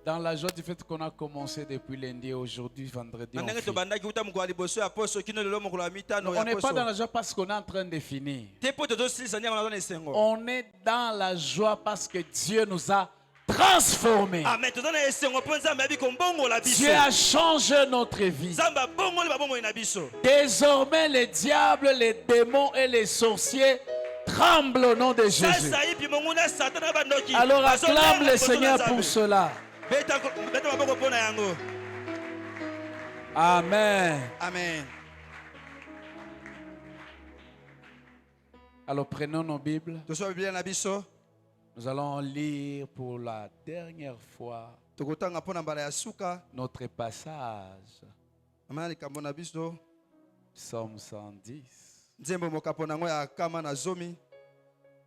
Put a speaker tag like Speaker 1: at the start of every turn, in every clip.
Speaker 1: Dans la joie du fait qu'on a commencé depuis lundi et aujourd'hui, vendredi, on n'est pas dans la joie parce qu'on est en train de finir. On est dans la joie parce que Dieu nous a transformés. Dieu a changé notre vie. Désormais, les diables, les démons et les sorciers tremblent au nom de Jésus. Alors acclame le Seigneur pour cela. Amen.
Speaker 2: Amen.
Speaker 1: Alors prenons nos Bibles. Nous allons lire pour la dernière fois notre passage. Psaume 110.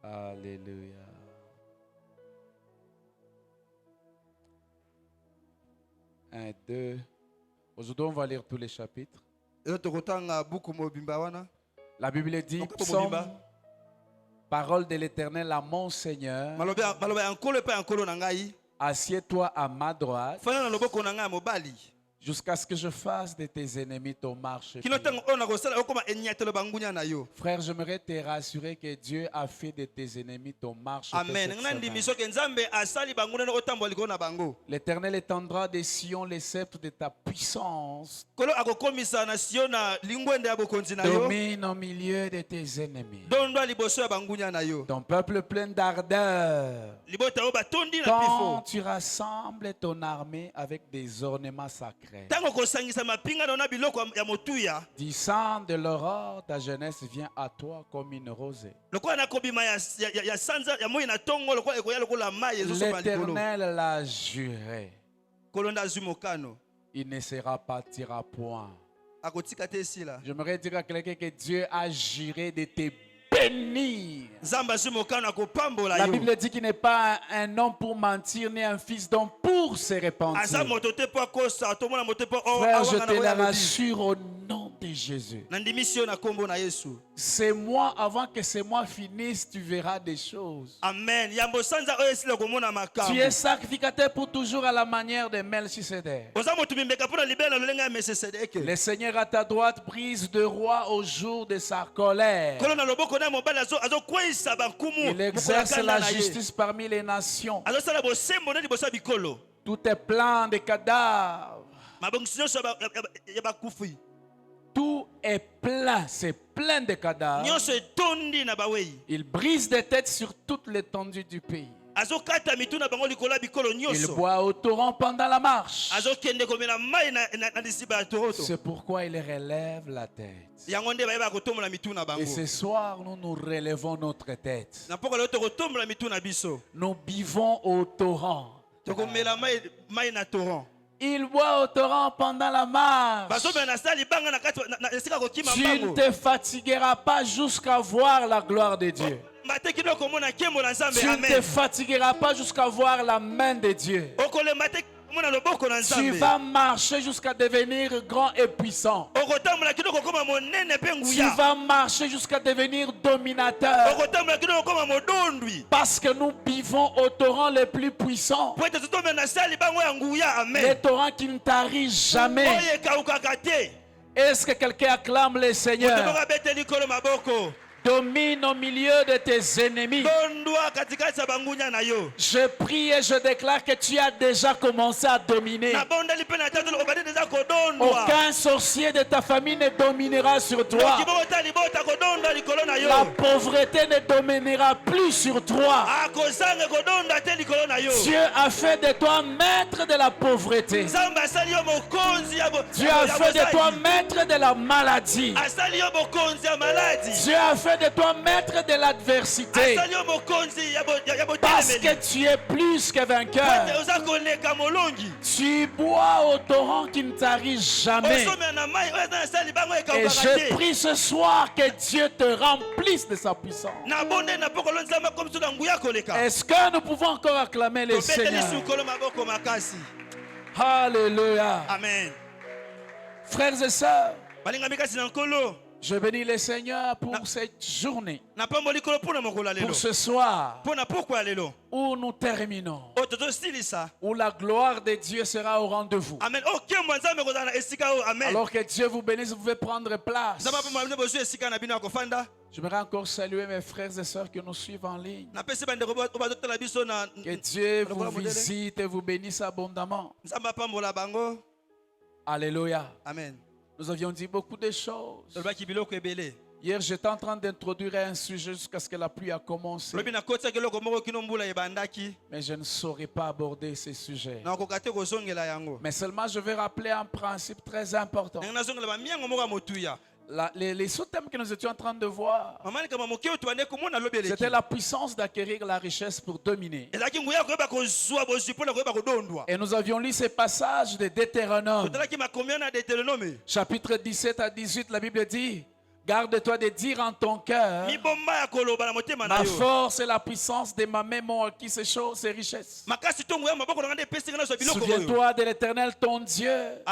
Speaker 1: Alléluia. Un, deux. Aujourd'hui, on va lire tous les chapitres. La Bible dit, Psaume, parole de l'Éternel à mon Seigneur, assieds-toi à ma droite, jusqu'à ce que je fasse de tes ennemis ton marchepied. Frère, j'aimerais te rassurer que Dieu a fait de tes ennemis ton marchepied. L'Éternel étendra des Sion les sceptres de ta puissance. Domine au milieu de tes ennemis. Ton peuple plein d'ardeur. Quand tu rassembles ton armée avec des ornements sacrés. Disant de l'aurore, ta jeunesse vient à toi comme une rosée. L'Éternel l'a juré. Il ne se rapatira point. J'aimerais dire à quelqu'un que Dieu a juré de te bénir. La Bible dit qu'il n'est pas un homme pour mentir, ni un fils d'homme pour se repentir. Frère, je te le rassure au nom de Jésus. C'est moi, avant que ce mois finisse, tu verras des choses.
Speaker 2: Amen.
Speaker 1: Tu es sacrificateur pour toujours à la manière de Melchisedec. Le Seigneur à ta droite brise de roi au jour de sa colère. Il exerce la justice parmi les nations. Tout est plein de cadavres. Tout est plein, c'est plein de cadavres. Il brise des têtes sur toute l'étendue du pays. Il boit au torrent pendant la marche. C'est pourquoi il relève la tête. Et ce soir, nous nous relevons notre tête. Nous buvons au torrent. Il boit au torrent pendant la marche. Tu ne te fatigueras pas jusqu'à voir la gloire de Dieu. Tu ne te fatigueras pas jusqu'à voir la main de Dieu. Tu vas marcher jusqu'à devenir grand et puissant. Tu vas marcher jusqu'à devenir dominateur. Parce que nous buvons au torrent le plus puissant. Le torrent qui ne tarit jamais. Est-ce que quelqu'un acclame le Seigneur? Domine au milieu de tes ennemis. Je prie et je déclare que tu as déjà commencé à dominer. Aucun sorcier de ta famille ne dominera sur toi. La pauvreté ne dominera plus sur toi. Dieu a fait de toi maître de la pauvreté. Dieu a fait de toi maître de la maladie. Dieu a fait de toi maître de l'adversité. Parce que tu es plus que vainqueur. Tu bois au torrent qui ne tarit jamais. Et je prie ce soir que Dieu te remplisse de sa puissance. Est-ce que nous pouvons encore acclamer le Seigneur? Alléluia.
Speaker 2: Amen.
Speaker 1: Frères et sœurs, Je bénis le Seigneur pour cette journée, pour ce soir où nous terminons, où la gloire de Dieu sera au rendez-vous. Alors que Dieu vous bénisse, vous pouvez prendre place. J'aimerais encore saluer mes frères et sœurs qui nous suivent en ligne. Que Dieu vous visite et vous bénisse abondamment. Alléluia.
Speaker 2: Amen.
Speaker 1: Nous avions dit beaucoup de choses. Hier, j'étais en train d'introduire un sujet jusqu'à ce que la pluie a commencé. Mais je ne saurais pas aborder ces sujets. Mais seulement, je vais rappeler un principe très important. Les sous-thèmes que nous étions en train de voir, c'était la puissance d'acquérir la richesse pour dominer. Et nous avions lu ces passages de Deutéronome. Chapitre 17 à 18, la Bible dit: garde-toi de dire en ton cœur, ma force et la puissance de ma main m'ont acquis ces choses, ces richesses. Souviens-toi de l'Éternel ton Dieu,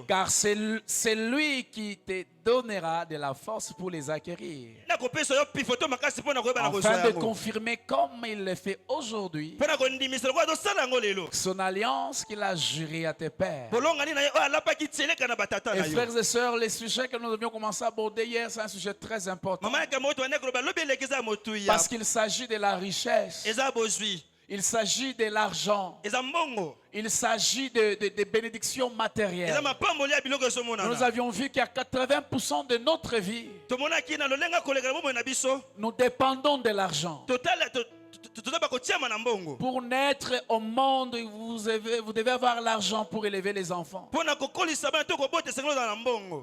Speaker 1: car c'est lui qui te donnera de la force pour les acquérir, afin de confirmer comme il le fait aujourd'hui son alliance qu'il a jurée à tes pères. Et frères et sœurs, les sujets que nous avions commencé à aborder hier, c'est un sujet très important, parce qu'il s'agit de la richesse, il s'agit de l'argent, il s'agit de bénédictions matérielles. Nous avions vu qu'à 80% de notre vie, nous dépendons de l'argent. Pour naître au monde, vous devez avoir l'argent pour élever les enfants.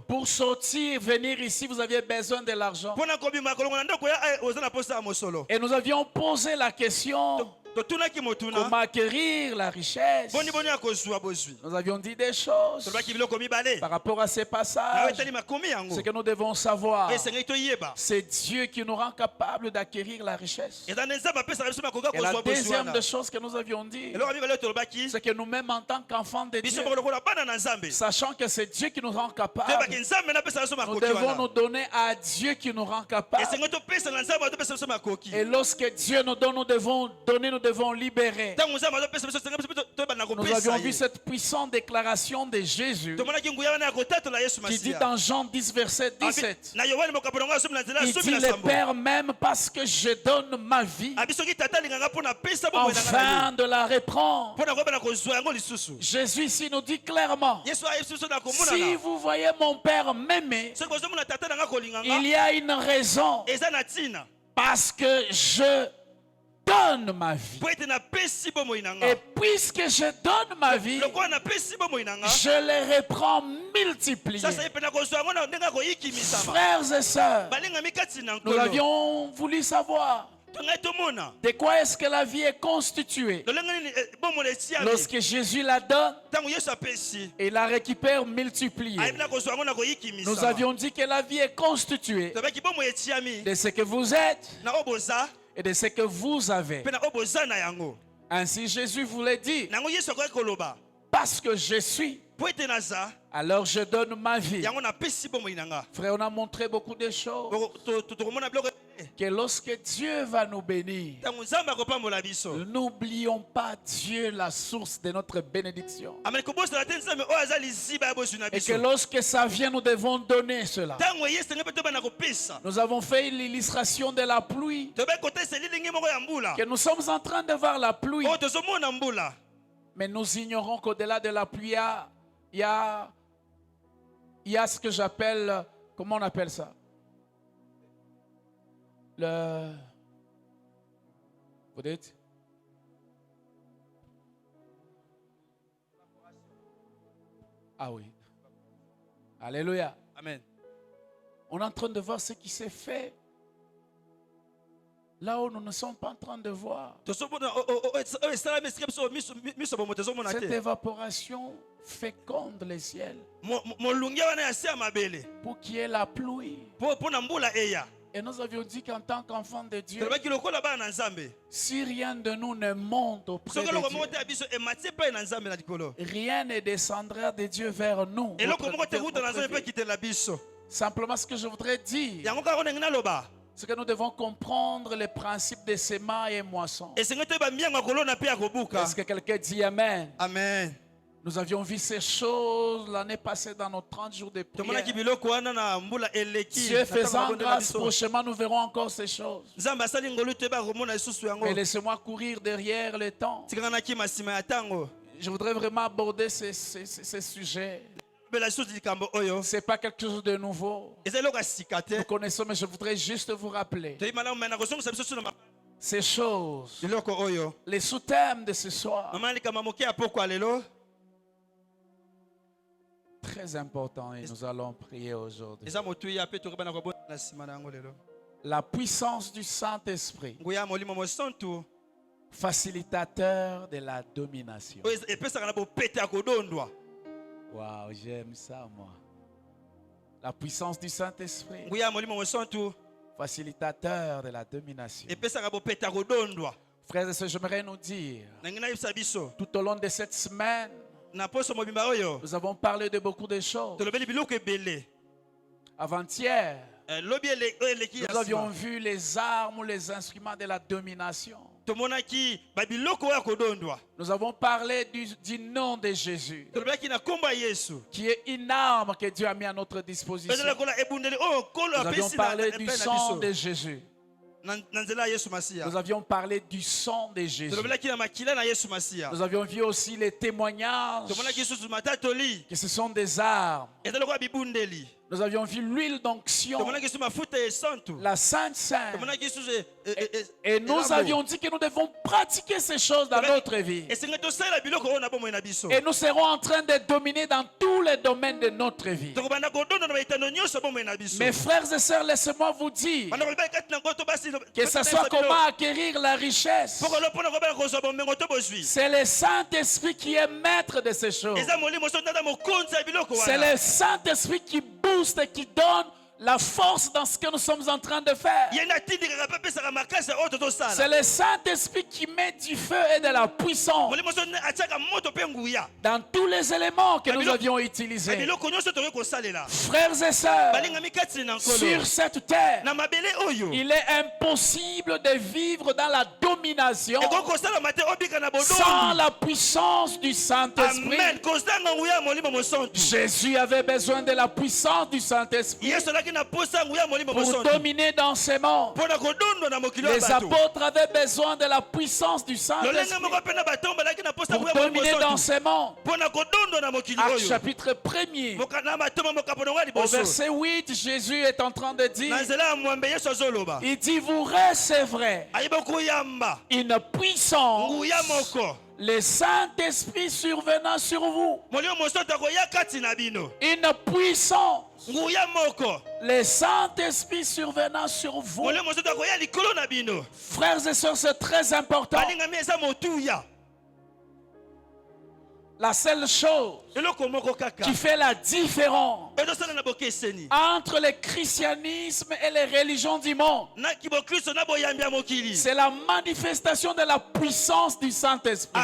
Speaker 1: Pour sortir, venir ici, vous aviez besoin de l'argent. Et nous avions posé la question: comment acquérir la richesse? Nous avions dit des choses par rapport à ces passages. Ce que nous devons savoir, c'est Dieu qui nous rend capables d'acquérir la richesse. Et la deuxième des choses que nous avions dit, c'est que nous-mêmes en tant qu'enfants de Dieu, sachant que c'est Dieu qui nous rend capables, nous devons nous donner à Dieu qui nous rend capables. Et lorsque Dieu nous donne, nous devons donner, nous devons libérer. Nous avions vu cette puissante déclaration de Jésus qui dit dans Jean 10 verset 17, il dit: le Père m'aime parce que je donne ma vie afin de la reprendre. Jésus ici nous dit clairement: si vous voyez mon Père m'aimer, il y a une raison, parce que je donne ma vie. Et puisque je donne ma vie, je les reprends multipliés. Frères et sœurs, nous avions voulu savoir de quoi est-ce que la vie est constituée. Lorsque Jésus la donne et la récupère multipliée, nous avions dit que la vie est constituée de ce que vous êtes et de ce que vous avez. Ainsi Jésus voulait dire: parce que je suis, alors je donne ma vie. Frère, on a montré beaucoup de choses, que lorsque Dieu va nous bénir, n'oublions pas Dieu, la source de notre bénédiction. Et que lorsque ça vient, nous devons donner cela. Nous avons fait l'illustration de la pluie, que nous sommes en train de voir la pluie, mais nous ignorons qu'au-delà de la pluie, il y a ce que j'appelle, comment on appelle ça? Vous dites? Ah oui. Alléluia.
Speaker 2: Amen.
Speaker 1: On est en train de voir ce qui s'est fait là où nous ne sommes pas en train de voir. Cette évaporation féconde les ciels pour qu'il y ait la pluie. Et nous avions dit qu'en tant qu'enfants de Dieu, si rien de nous ne monte auprès de Dieu, rien ne descendra de Dieu vers nous. Simplement, ce que je voudrais dire, c'est que nous devons comprendre les principes de semailles et moissons. Est-ce que quelqu'un dit Amen?
Speaker 2: Amen.
Speaker 1: Nous avions vu ces choses l'année passée dans nos 30 jours de prière. Dieu faisant grâce, prochainement nous verrons encore ces choses. Mais laissez-moi courir derrière le temps. Je voudrais vraiment aborder ces sujets. Ce n'est pas quelque chose de nouveau. Nous connaissons, mais je voudrais juste vous rappeler ces choses. Les sous-thèmes de ce soir. Très important, et nous allons prier aujourd'hui. La puissance du Saint-Esprit, facilitateur de la domination. Wow, j'aime ça, moi. La puissance du Saint-Esprit, facilitateur de la domination. Frères et sœurs, j'aimerais nous dire, tout au long de cette semaine, nous avons parlé de beaucoup de choses. Avant-hier, nous avions vu les armes ou les instruments de la domination. Nous avons parlé du nom de Jésus, qui est une arme que Dieu a mis à notre disposition. Nous avions parlé du sang de Jésus. Nous avions parlé du sang de Jésus. Nous avions vu aussi les témoignages que ce sont des armes. Nous avions vu l'huile d'onction, la Sainte Seine. Et nous avions dit que nous devons pratiquer ces choses dans notre vie. Et nous serons en train de dominer dans tous les domaines de notre vie. Mes frères et sœurs, laissez-moi vous dire que ce soit comment acquérir la richesse. C'est le Saint-Esprit qui est maître de ces choses. C'est le Saint-Esprit qui booste et qui donne la force dans ce que nous sommes en train de faire. C'est le Saint-Esprit qui met du feu et de la puissance dans tous les éléments que nous avions utilisés. Frères et sœurs, sur cette terre, il est impossible de vivre dans la domination sans la puissance du Saint-Esprit. Jésus avait besoin de la puissance du Saint-Esprit pour dominer dans ces mondes. Les apôtres avaient besoin de la puissance du Saint-Esprit pour dominer dans ces mondes. Actes chapitre 1er, au verset 8, Jésus est en train de dire, il dit, vous recevrez une puissance, le Saint-Esprit survenant sur vous. Une puissance, le Saint-Esprit survenant sur vous. Frères et sœurs, c'est très important. La seule chose qui fait la différence entre le christianisme et les religions du monde, c'est la manifestation de la puissance du Saint-Esprit.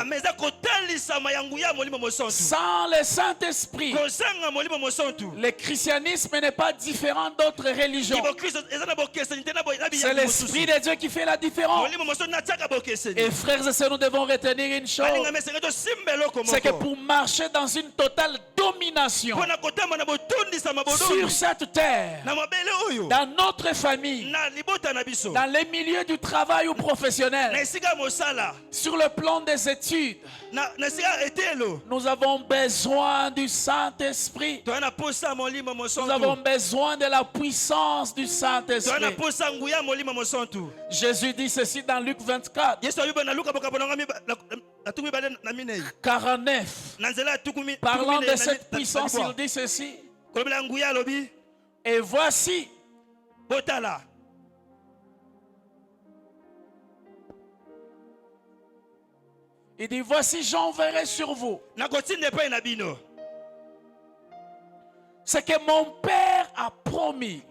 Speaker 1: Sans le Saint-Esprit, le christianisme n'est pas différent d'autres religions. C'est l'Esprit de Dieu qui fait la différence. Et frères et sœurs, nous devons retenir une chose, c'est que pour marcher dans une totale domination sur cette terre, dans notre famille, dans les milieux du travail ou professionnel, sur le plan des études, nous avons besoin du Saint-Esprit. Nous avons besoin de la puissance du Saint-Esprit. Jésus dit ceci dans Luc 24, 49. Parlant de cette puissance, il dit ceci. Et voici, il dit, voici, j'enverrai sur vous ce que mon Père a promis.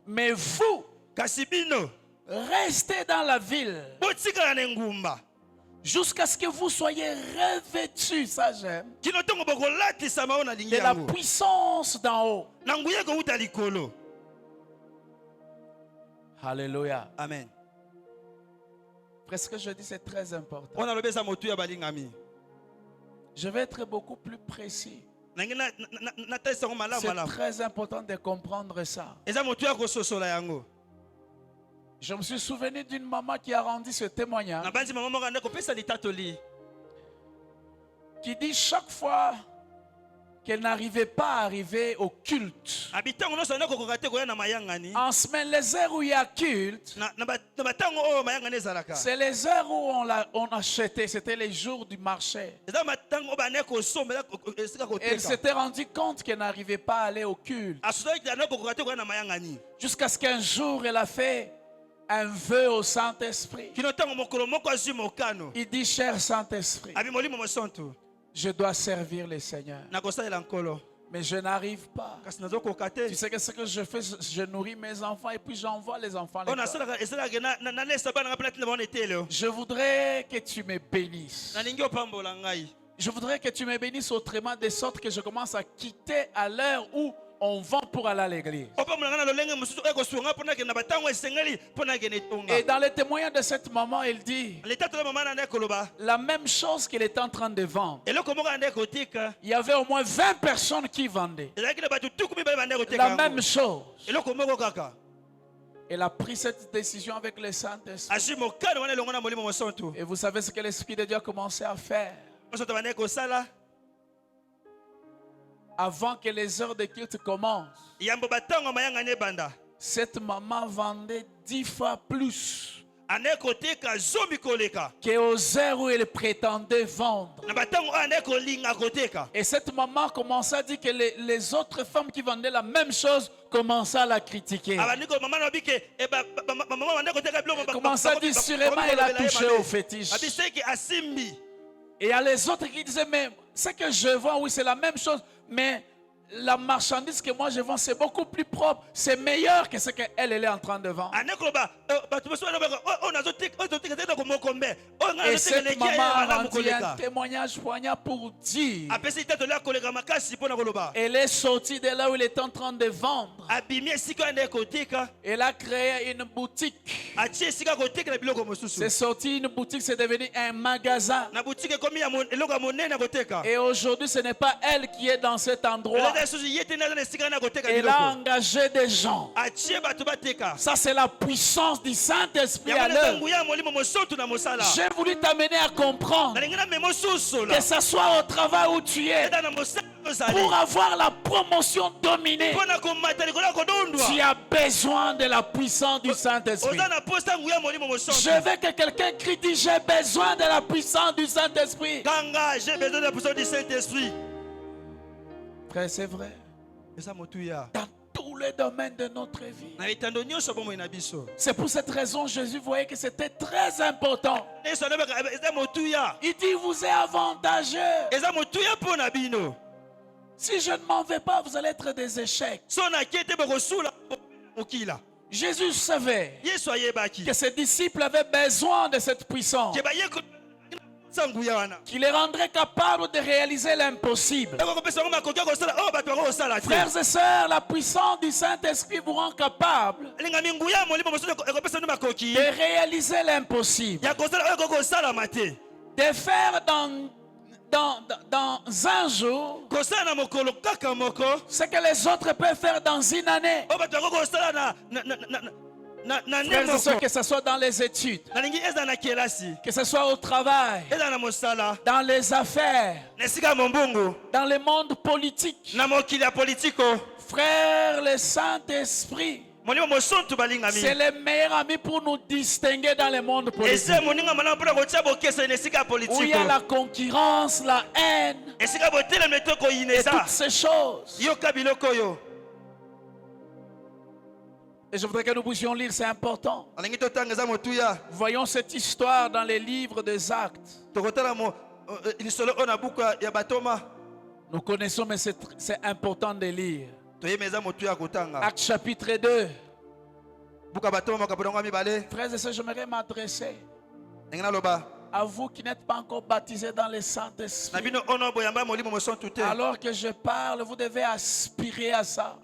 Speaker 1: Mais vous, restez dans la ville Jusqu'à ce que vous soyez revêtus, ça j'aime, de la puissance d'en haut. Alléluia.
Speaker 2: Amen.
Speaker 1: Ce que je dis, c'est très important. Je vais être beaucoup plus précis. C'est très important de comprendre ça. Je me suis souvenu d'une maman qui a rendu ce témoignage, qui dit chaque fois qu'elle n'arrivait pas à arriver au culte, en semaine, les heures où il y a culte, c'est les heures où on achetait, c'était les jours du marché. Elle s'était rendu compte qu'elle n'arrivait pas à aller au culte, jusqu'à ce qu'un jour elle a fait un vœu au Saint-Esprit. Il dit, cher Saint-Esprit, je dois servir le Seigneur, mais je n'arrive pas. Tu sais que ce que je fais, je nourris mes enfants et puis j'envoie les enfants à l'école. Je voudrais que tu me bénisses. Je voudrais que tu me bénisses autrement, de sorte que je commence à quitter à l'heure où on vend pour aller à l'église. Et dans le témoignage de cette maman, elle dit la même chose qu'elle était en train de vendre. Il y avait au moins 20 personnes qui vendaient la même chose. Elle a pris cette décision avec le Saint-Esprit. Et vous savez ce que l'Esprit de Dieu a commencé à faire? Avant que les heures de culte commencent, cette maman vendait 10 fois plus qu'aux heures où elle prétendait vendre. Et cette maman commençait à dire que les autres femmes qui vendaient la même chose commençaient à la critiquer. Elle commençait à dire sûrement elle a touché au fétiche. Et il y a les autres qui disaient, mais ce que je vends, oui, c'est la même chose, mais la marchandise que moi je vends, c'est beaucoup plus propre, c'est meilleur que ce qu'elle est en train de vendre. Et cette maman a rendu un témoignage poignant pour dire, elle est sortie de là où elle est en train de vendre. Elle a créé une boutique. C'est sorti une boutique, c'est devenu un magasin. Et aujourd'hui, ce n'est pas elle qui est dans cet endroit. Elle a engagé des gens. Ça, c'est la puissance du Saint-Esprit à l'œuvre. J'ai voulu t'amener à comprendre que ce soit au travail où tu es, pour avoir la promotion dominée, tu as besoin de la puissance du Saint-Esprit. Je veux que quelqu'un crie, j'ai besoin de la puissance du Saint-Esprit. Frère, c'est vrai. Dans tous les domaines de notre vie. C'est pour cette raison que Jésus voyait que c'était très important. Il dit, vous êtes avantageux. Si je ne m'en vais pas, vous allez être des échecs. Jésus savait que ses disciples avaient besoin de cette puissance, qui les rendrait capables de réaliser l'impossible. Frères et sœurs, la puissance du Saint-Esprit vous rend capable de réaliser l'impossible, de faire dans un jour ce que les autres peuvent faire dans une année. Frères et sœurs, que ce soit dans les études, que ce soit au travail, dans les affaires, dans le monde politique, frère, le Saint-Esprit, c'est le meilleur ami pour nous distinguer dans le monde politique, où il y a la concurrence, la haine et toutes ces choses. Et je voudrais que nous puissions lire, c'est important. Voyons cette histoire dans les livres des Actes. Nous connaissons, mais c'est important de lire. Actes chapitre 2. Frères et sœurs, j'aimerais m'adresser À vous qui n'êtes pas encore baptisés dans le Saint-Esprit, alors que je parle, vous devez aspirer à ça.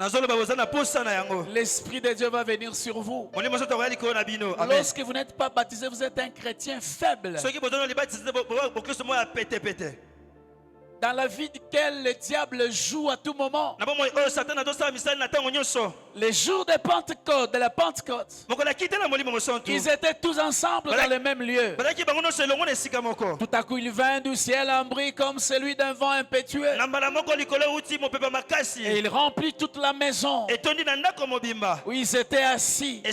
Speaker 1: L'Esprit de Dieu va venir sur vous. Lorsque vous n'êtes pas baptisé, vous êtes un chrétien faible. Dans la vie duquel le diable joue à tout moment. Les jours de Pentecôte, de la Pentecôte, ils étaient tous ensemble dans le même lieu. Tout à coup, il vint du ciel un bruit comme celui d'un vent impétueux. Et il remplit toute la maison où ils étaient assis.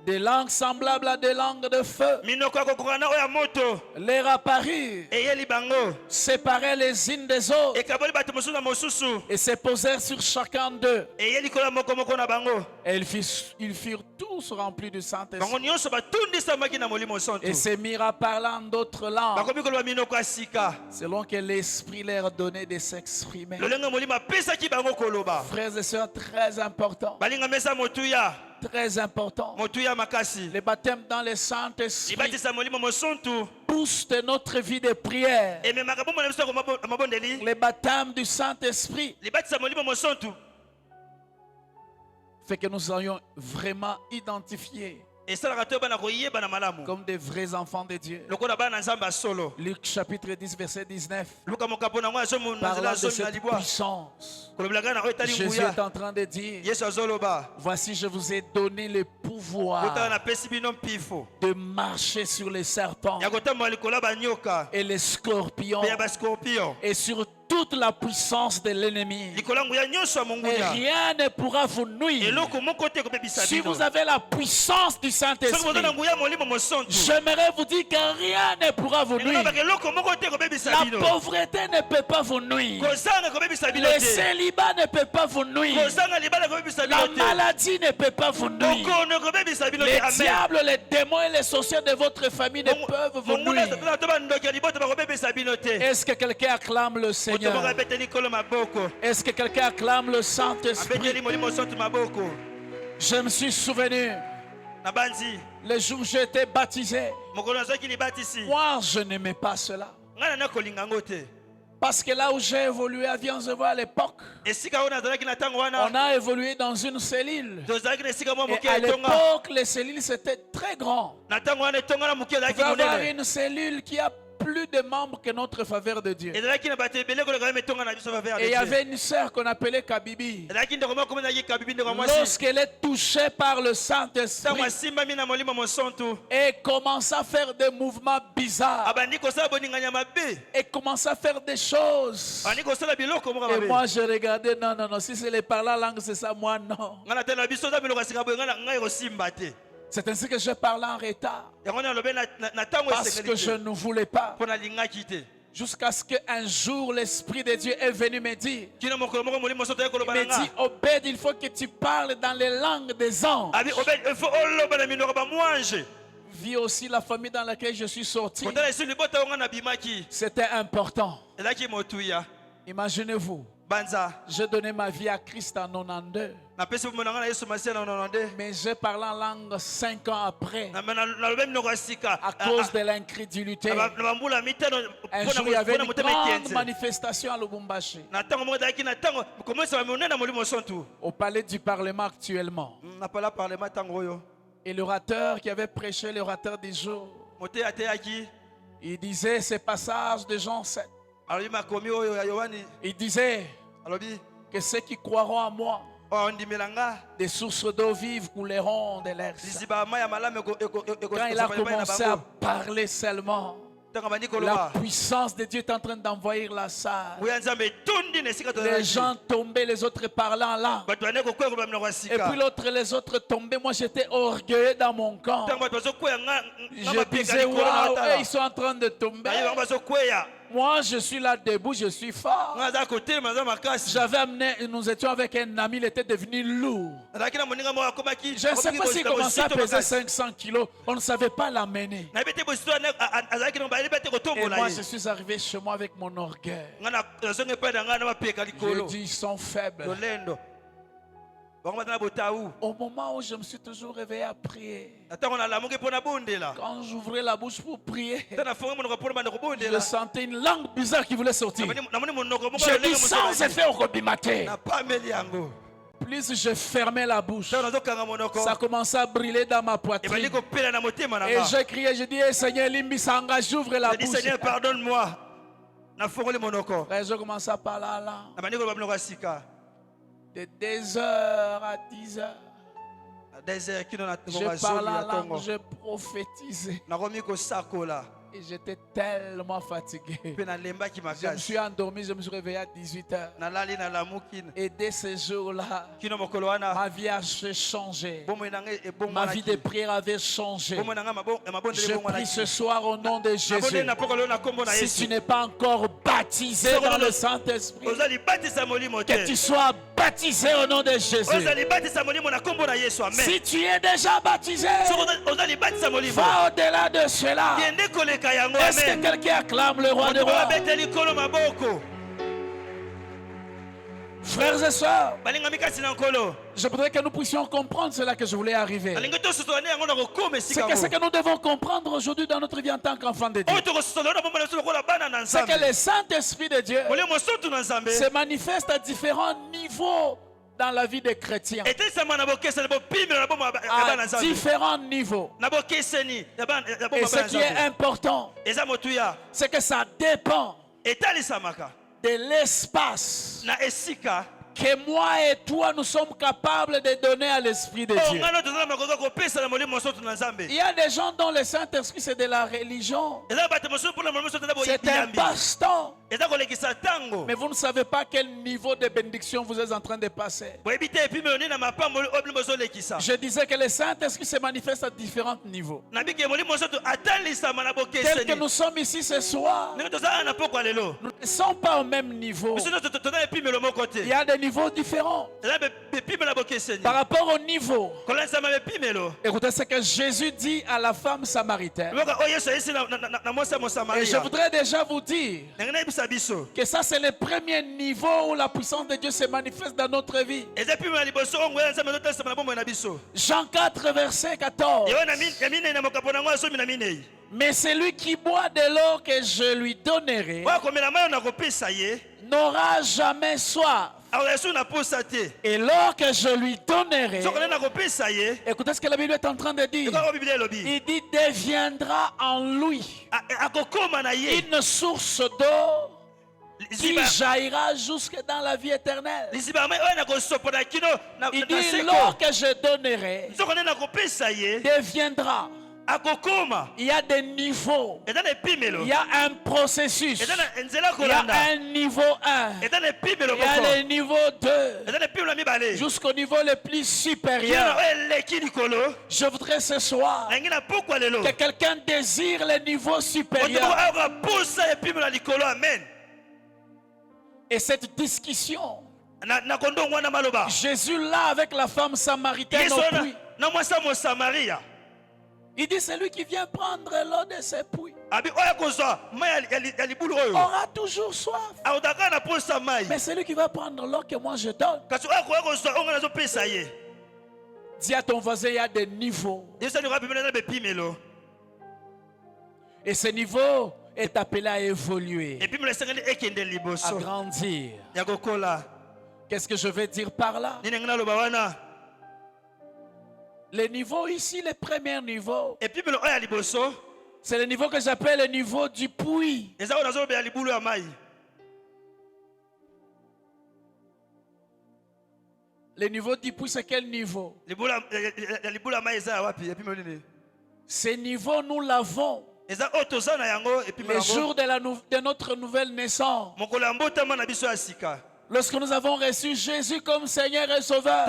Speaker 1: Des langues semblables à des langues de feu leur apparurent, séparaient les unes des autres et se posèrent sur chacun d'eux. Et ils furent tous remplis du Saint-Esprit et se mirent à parler en d'autres langues selon que l'Esprit leur donnait de s'exprimer. Frères et sœurs, très important. Très important. Le baptême dans le Saint-Esprit booste notre vie de prière. Le baptême du Saint-Esprit fait que nous soyons vraiment identifiés comme des vrais enfants de Dieu. Luc chapitre 10 verset 19. Parlant de cette puissance, Jésus est en train de dire: voici, je vous ai donné le pouvoir de marcher sur les serpents et les scorpions et sur toute la puissance de l'ennemi. Et rien ne pourra vous nuire. Si vous avez la puissance du Saint-Esprit, j'aimerais vous dire que rien ne pourra vous nuire. La pauvreté ne peut pas vous nuire. Le célibat ne peut pas vous nuire. La maladie ne peut pas vous nuire. Les diables, les démons et les sorciers de votre famille ne peuvent vous nuire. Est-ce que quelqu'un acclame le Seigneur? Est-ce que quelqu'un acclame le Saint-Esprit? Je me suis souvenu le jour où j'ai été baptisé. Moi, je n'aimais pas cela. Parce que là où j'ai évolué à Vianzevoix à l'époque, on a évolué dans une cellule. Et à l'époque, les cellules c'était très grand. Il faut avoir une cellule qui a plus de membres que notre faveur de Dieu. Et il y avait une sœur qu'on appelait Kabibi. Lorsqu'elle est touchée par le Saint-Esprit et commence à faire des mouvements bizarres et commence à faire des choses, et moi je regardais, non, si c'est les parler la langue c'est ça, moi non. C'est ainsi que je parlais en retard parce que je ne voulais pas. Jusqu'à ce qu'un jour l'Esprit de Dieu est venu me dire, il me dit: Obed, il faut que tu parles dans les langues des anges. Vis aussi la famille dans laquelle je suis sorti. C'était important. Imaginez-vous, j'ai donné ma vie à Christ en 92. Mais j'ai parlé en langue 5 ans après à cause de l'incrédulité. Un jour, il y avait une grande manifestation à Lubumbashi, au palais du Parlement actuellement. Et l'orateur qui avait prêché, l'orateur du jour, il disait ces passages de Jean 7. Il disait que ceux qui croiront en moi, des sources d'eau vive couleront de l'air. Quand il a commencé à parler seulement, la puissance de Dieu est en train d'envahir la salle. Les gens tombaient, les autres parlaient en langue. Et puis les autres tombaient. Moi j'étais orgueilleux dans mon camp. Je disais: waouh, ils sont en train de tomber. Moi je suis là debout, je suis fort. J'avais amené, nous étions avec un ami, il était devenu lourd. Je ne sais pas s'il commençait à peser 500 kilos. On ne savait pas l'amener. Et moi je suis arrivé chez moi avec mon orgueil. Je dis: ils sont faibles. Au moment où je me suis toujours réveillé à prier, quand j'ouvrais la bouche pour prier, je sentais une langue bizarre qui voulait sortir. J'ai dit sans effet au robimaté. Plus je fermais la bouche, ça commençait à brûler dans ma poitrine. Et j'ai crié, j'ai dit, hey, Seigneur, Limbisanga, j'ouvre la bouche.
Speaker 2: Seigneur, pardonne-moi.
Speaker 1: Et je commençais à parler là. De 2h à 10h. Je parlais en langue, je prophétisais. Et j'étais tellement fatigué. Je me suis endormi, je me suis réveillé à 18h. Et dès ce jour-là, ma vie a changé. Ma vie de prière avait changé. Je prie ce soir au nom de Jésus. Si tu n'es pas encore baptisé dans le Saint-Esprit, que tu sois baptisé au nom de Jésus. Si tu es déjà baptisé, va au-delà de cela. Est-ce que quelqu'un acclame le roi des rois? Frères et sœurs, je voudrais que nous puissions comprendre cela que je voulais arriver. C'est ce que nous devons comprendre aujourd'hui dans notre vie en tant qu'enfants de Dieu. C'est que le Saint-Esprit de Dieu se manifeste à différents niveaux dans la vie des chrétiens. À différents niveaux. Et ce qui est important, c'est que ça dépend de l'espace que moi et toi nous sommes capables de donner à l'Esprit de Dieu. Il y a des gens dont le Saint-Esprit c'est de la religion. C'est un pasteur. Mais vous ne savez pas quel niveau de bénédiction vous êtes en train de passer. Je disais que le Saint-Esprit se manifeste à différents niveaux. Tel que nous sommes ici ce soir, nous ne sommes pas au même niveau. Il y a des niveaux différents. Par rapport au niveau, écoutez ce que Jésus dit à la femme samaritaine. Et je voudrais déjà vous dire que ça c'est le premier niveau où la puissance de Dieu se manifeste dans notre vie. Jean 4 verset 14. Mais celui qui boit de l'eau que je lui donnerai n'aura jamais soif. Et l'eau que je lui donnerai, écoutez ce que la Bible est en train de dire. Il dit deviendra en lui une source d'eau qui jaillira jusque dans la vie éternelle. Il dit l'eau que je donnerai deviendra. Il y a des niveaux. Il y a un processus. Il y a un niveau 1. Il y a le niveau 2. Jusqu'au niveau le plus supérieur. Je voudrais ce soir que quelqu'un désire le niveau supérieur. Et cette discussion, Jésus là avec la femme samaritaine au puits. Il dit celui qui vient prendre l'eau de ses puits aura toujours soif. Mais celui qui va prendre l'eau que moi je donne. Dis à ton voisin, il y a des niveaux. Et ce niveau est appelé à évoluer, à grandir. Qu'est-ce que je vais dire par là? Le niveau ici, le premier niveau, c'est le niveau que j'appelle le niveau du puits. Le niveau du puits, c'est quel niveau? Ce niveau, nous l'avons le jour de notre nouvelle naissance. Lorsque nous avons reçu Jésus comme Seigneur et Sauveur,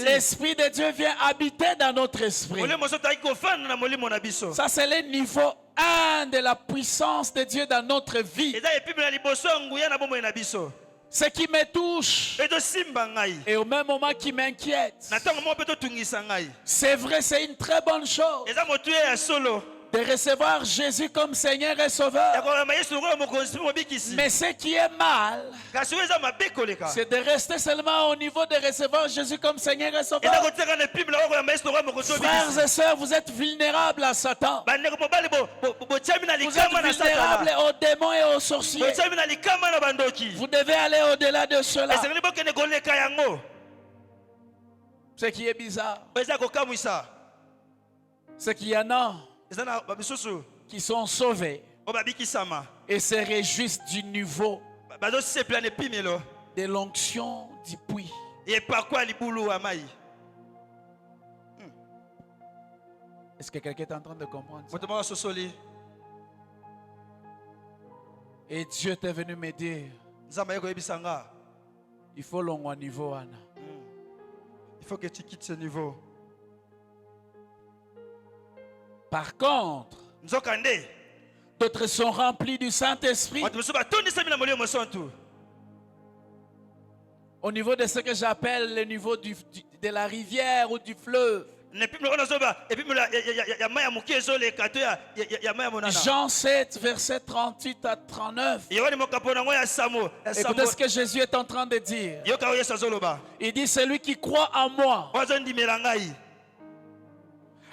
Speaker 1: l'Esprit de Dieu vient habiter dans notre esprit. Ça, c'est le niveau 1 de la puissance de Dieu dans notre vie. Ce qui me touche et au même moment qui m'inquiète. C'est vrai, c'est une très bonne chose. de recevoir Jésus comme Seigneur et Sauveur. Mais ce qui est mal, c'est de rester seulement au niveau de recevoir Jésus comme Seigneur et Sauveur. Frères et sœurs, vous êtes vulnérables à Satan. Vous êtes vulnérables aux démons et aux sorciers. Vous devez aller au-delà de cela. Ce qui est bizarre, c'est qu'il y en a qui sont sauvés et se réjouissent du niveau de l'onction du puits. Est-ce que quelqu'un est en train de comprendre ça? Et Dieu est venu me dire, il faut l'onction au niveau, Anna.
Speaker 2: Il faut que tu quittes ce niveau.
Speaker 1: Par contre, d'autres sont remplis du Saint-Esprit. Au niveau de ce que j'appelle le niveau de la rivière ou du fleuve. Jean 7, verset 38 à 39. Écoutez ce que Jésus est en train de dire. Il dit, celui qui croit en moi.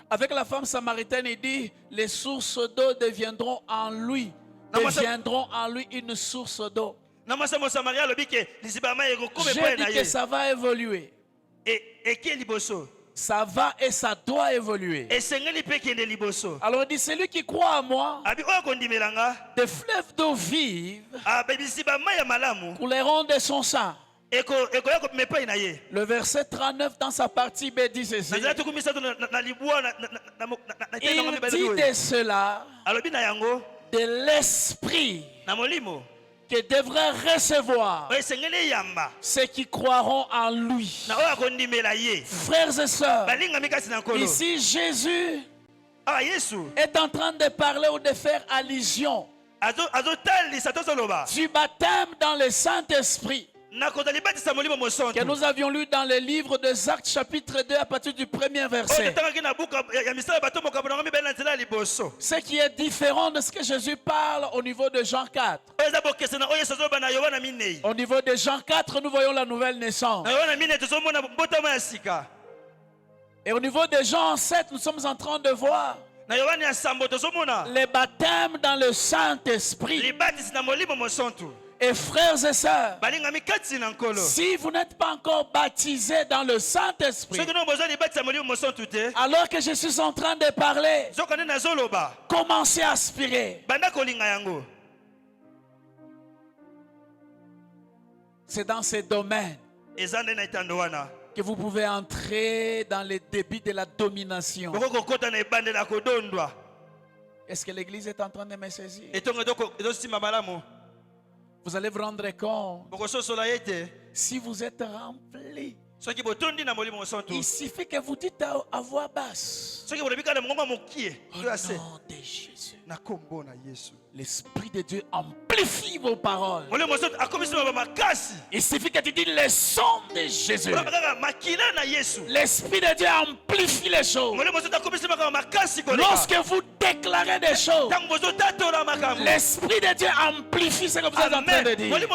Speaker 1: Avec la femme samaritaine, il dit, les sources d'eau deviendront en lui une source d'eau. J'ai dit que ça va évoluer. Ça va et ça doit évoluer. Alors il dit, celui qui croit en moi, des fleuves d'eau vive couleront de son sang. Le verset 39 dans sa partie B dit ceci. Il dit de cela, de l'esprit que devraient recevoir ceux qui croiront en lui. Frères et sœurs, ici Jésus est en train de parler ou de faire allusion du baptême dans le Saint-Esprit que nous avions lu dans le livre de Actes chapitre 2 à partir du premier verset. Ce qui est différent de ce que Jésus parle au niveau de Jean 4. Au niveau de Jean 4, nous voyons la nouvelle naissance. Et au niveau de Jean 7, nous sommes en train de voir les baptêmes dans le Saint-Esprit. Et frères et sœurs, si vous n'êtes pas encore baptisés dans le Saint-Esprit, alors que je suis en train de parler, commencez à aspirer. C'est dans ces domaines que vous pouvez entrer dans les débits de la domination. Est-ce que l'Église est en train de me saisir? Vous allez vous rendre compte, si vous êtes rempli, il suffit que vous dites à voix basse, au nom de Jésus, l'Esprit de Dieu amplifie vos paroles. Il suffit que tu dises le son de Jésus. L'Esprit de Dieu amplifie les choses. Lorsque vous déclarez des choses, l'Esprit de Dieu amplifie ce que vous êtes en train de dire. Je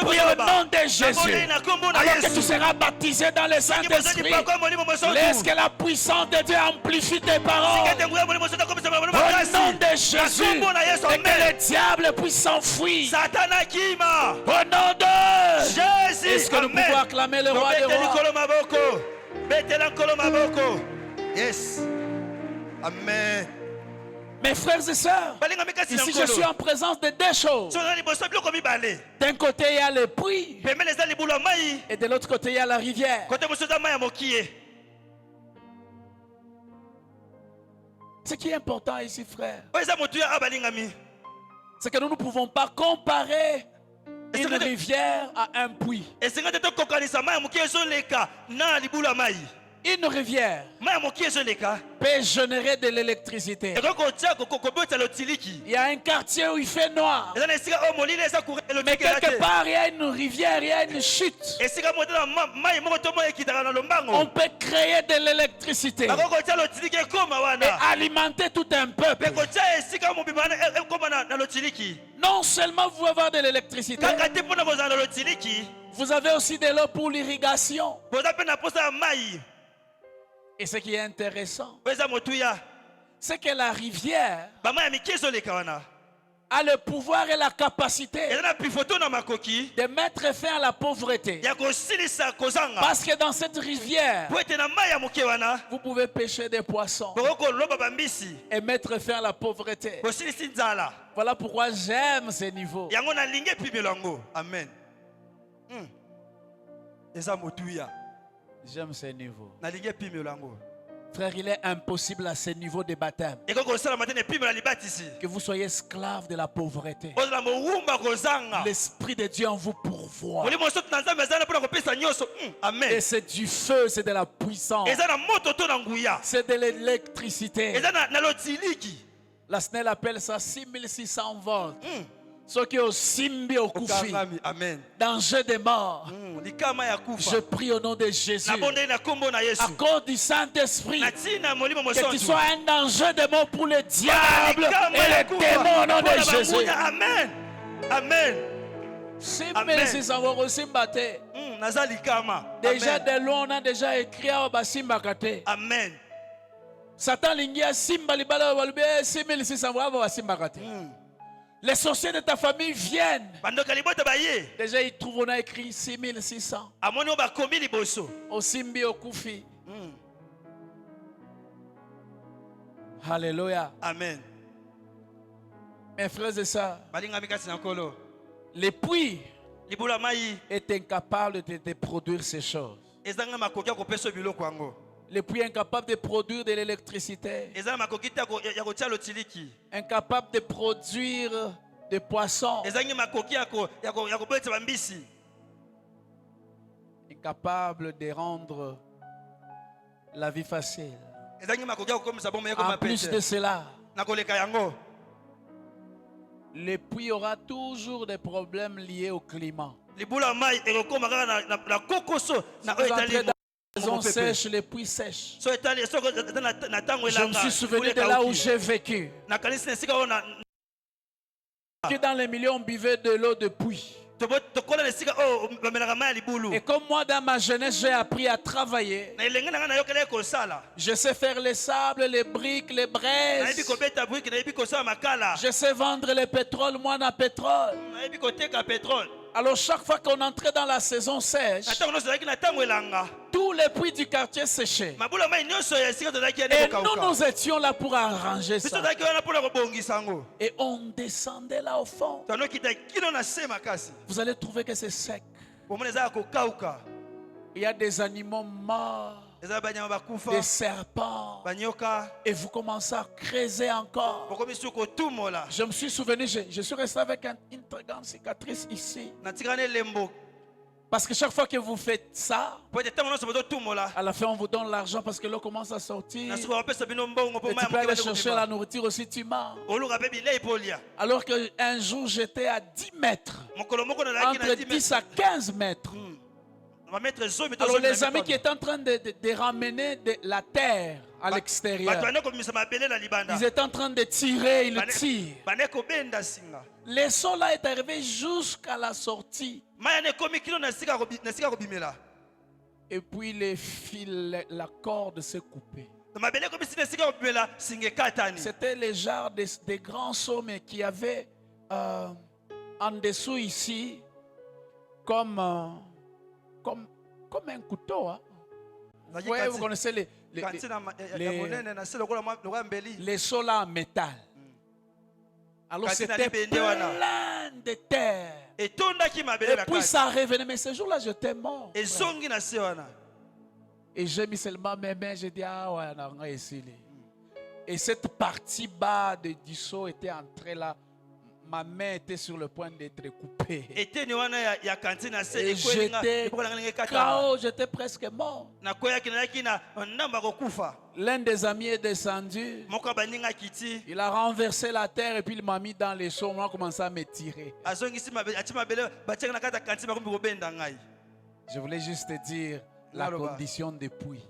Speaker 1: prie au nom de Jésus, alors que tu seras baptisé dans le Saint-Esprit, laisse que la puissance de Dieu amplifie tes paroles. Au nom de Jésus, et que le diable puisse s'enfuir. Au nom de Jésus. Est-ce que nous pouvons acclamer le roi des rois?
Speaker 2: Yes. Amen.
Speaker 1: Mes frères et sœurs, ici je suis en présence de deux choses. D'un côté il y a le puits, et de l'autre côté il y a la rivière. Ce qui est important ici, frère, c'est que nous ne pouvons pas comparer une rivière à un puits. Une rivière peut générer de l'électricité. Il y a un quartier où il fait noir. Mais quelque part, il y a une rivière, il y a une chute. On peut créer de l'électricité et alimenter tout un peuple. Non seulement vous avoir de l'électricité, vous avez aussi de l'eau pour l'irrigation. Et ce qui est intéressant, c'est que la rivière a le pouvoir et la capacité de mettre fin à la pauvreté. Parce que dans cette rivière, vous pouvez pêcher des poissons et mettre fin à la pauvreté. Voilà pourquoi j'aime ces niveaux.
Speaker 2: Amen.
Speaker 1: J'aime ces niveaux. Frère, il est impossible à ce niveau de baptême que vous soyez esclave de la pauvreté. L'Esprit de Dieu en vous pourvoit. Et c'est du feu, c'est de la puissance, c'est de l'électricité. La SNEL appelle ça 6600 volts. Ce qui est au Simbi au Koufi. Danger de mort. Je prie au nom de Jésus. Accorde du Saint-Esprit que tu sois un danger de mort pour le diable et les démons au nom de Jésus.
Speaker 2: Amen. Amen.
Speaker 1: Déjà de loin, on a déjà écrit à Basimbakate.
Speaker 2: Amen.
Speaker 1: Satan lingia simba libala walbe 6600 wa Simbakate. Les sorciers de ta famille viennent. Déjà, ils trouvent, on a écrit 6600. Au Simbi, au Koufi. Alléluia.
Speaker 2: Amen.
Speaker 1: Mes frères et sœurs, les puits est incapable de produire ces choses. Les puits incapables de produire de l'électricité, incapables de produire des poissons, incapables de rendre la vie facile. En plus de cela, les puits aura toujours des problèmes liés au climat. Saison sèche, les puits sèchent. Je me suis souvenu de là où j'ai vécu. Que dans les milieux on buvait de l'eau de puits. Et comme moi dans ma jeunesse j'ai appris à travailler, je sais faire les sables, les briques, les braises. Je sais vendre le pétrole, moi dans pétrole. Alors chaque fois qu'on entrait dans la saison sèche, tous les puits du quartier séchaient. Et nous étions là pour arranger ça. Et on descendait là au fond. Vous allez trouver que c'est sec. Il y a des animaux morts, des serpents, et vous commencez à creuser encore. Je me suis souvenu, je suis resté avec une très grande cicatrice ici. Parce que chaque fois que vous faites ça, à la fin on vous donne l'argent parce que l'eau commence à sortir. Et tu peux aller chercher la nourriture aussi, tu manges. Alors qu'un jour j'étais à 10 mètres, entre 10 à 15 mètres. Alors les amis qui étaient en train de ramener de la terre à l'extérieur, ils étaient en train de tirer, ils tirent. Le sol là est arrivé jusqu'à la sortie. Et puis les fils, la corde s'est coupée. C'était les genres des grands seaux mais qui avaient en dessous ici comme un couteau. Hein? Ouais, vous connaissez les seaux là en métal. Alors c'était plein de terre. Et puis ça revenait. Mais ce jour-là, j'étais mort. Et j'ai mis seulement mes mains. J'ai dit, ah ouais, on a ici. Et cette partie bas du seau était entrée là. ma main était sur le point d'être coupée.
Speaker 2: Et
Speaker 1: j'étais KO, j'étais presque mort. L'un des amis est descendu. Il a renversé la terre et puis il m'a mis dans les seaux. On a commencé à me tirer. Je voulais juste te dire la condition depuis.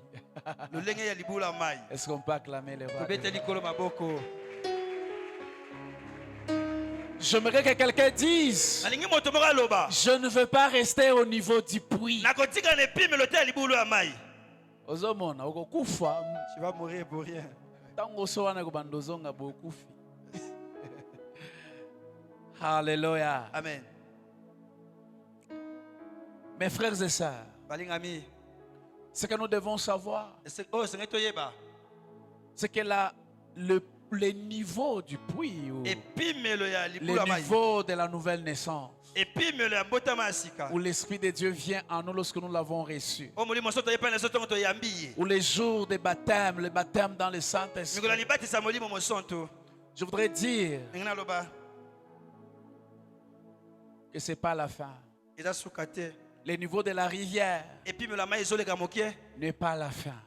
Speaker 1: Est-ce qu'on peut acclamer les rois? J'aimerais que quelqu'un dise: je ne veux pas rester au niveau du puits.
Speaker 2: Tu vas mourir pour rien.
Speaker 1: Alléluia.
Speaker 2: Amen.
Speaker 1: Mes frères et sœurs, ce que nous devons savoir, c'est que le niveau du puits, ou le niveau de la nouvelle naissance, où l'Esprit de Dieu vient en nous lorsque nous l'avons reçu, ou les jours de baptême, le baptême dans le Saint-Esprit, je voudrais dire que ce n'est pas la fin. Le niveau de la rivière n'est pas la fin.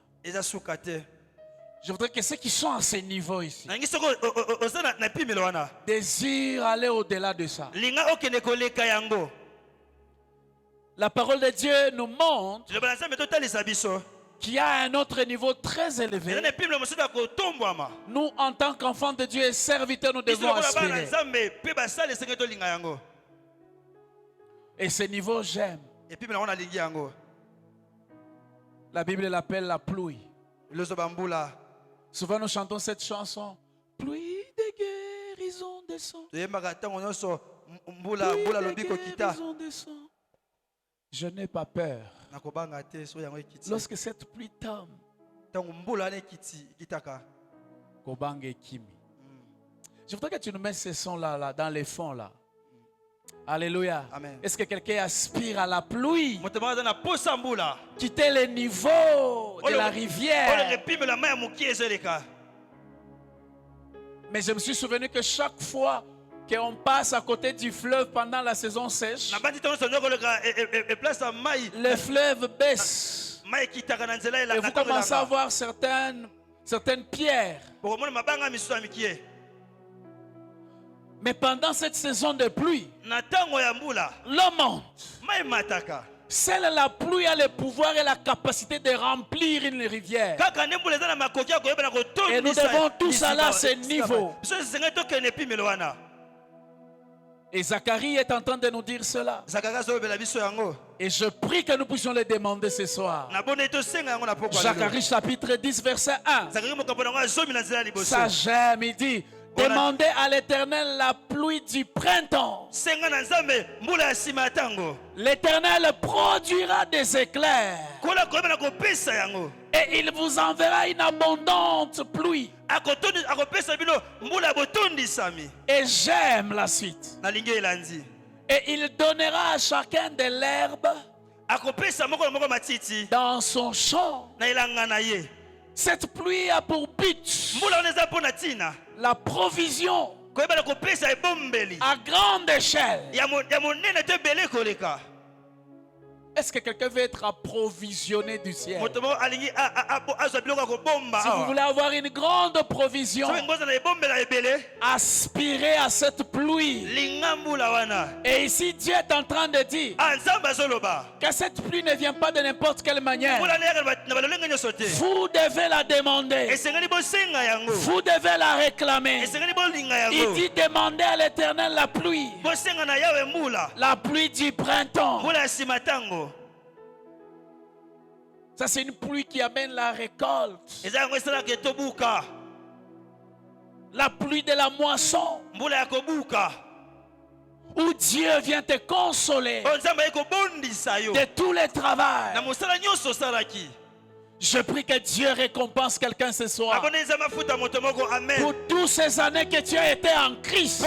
Speaker 1: Je voudrais que ceux qui sont à ce niveau ici désirent aller au-delà de ça. La parole de Dieu nous montre qu'il y a un autre niveau très élevé. Nous, en tant qu'enfants de Dieu et serviteurs, nous devons aspirer. Et ce niveau, j'aime. La Bible l'appelle la pluie. Souvent nous chantons cette chanson: pluie de guérison descend. Pluie de guérison descend. Je n'ai pas peur. Lorsque cette pluie tombe, je voudrais que tu nous mettes ces sons-là dans les fonds là. Alléluia. Est-ce que quelqu'un aspire à la pluie? Quitter le niveau de la rivière. Mais je me suis souvenu que chaque fois qu'on passe à côté du fleuve pendant la saison sèche, le fleuve baisse. Et vous commencez à voir certaines pierres. Mais pendant cette saison de pluie, l'eau monte. Seule la pluie a le pouvoir et la capacité de remplir une rivière. Et nous devons tous aller à ce niveau. Et Zacharie est en train de nous dire cela. Et je prie que nous puissions le demander ce soir. Zacharie chapitre 10 verset 1. Ça j'aime, il dit: demandez à l'Éternel la pluie du printemps. L'Éternel produira des éclairs. Et il vous enverra une abondante pluie. Et j'aime la suite. Et il donnera à chacun de l'herbe dans son champ. Cette pluie a pour but la provision à grande échelle. Est-ce que quelqu'un veut être approvisionné du ciel? Si vous voulez avoir une grande provision, aspirez à cette pluie. Et ici Dieu est en train de dire que cette pluie ne vient pas de n'importe quelle manière. Vous devez la demander. Vous devez la réclamer. Il dit: demandez à l'Éternel la pluie. La pluie du printemps. Ça, c'est une pluie qui amène la récolte. La pluie de la moisson, où Dieu vient te consoler de tous les travaux. Je prie que Dieu récompense quelqu'un ce soir. Pour toutes ces années que tu as été en Christ,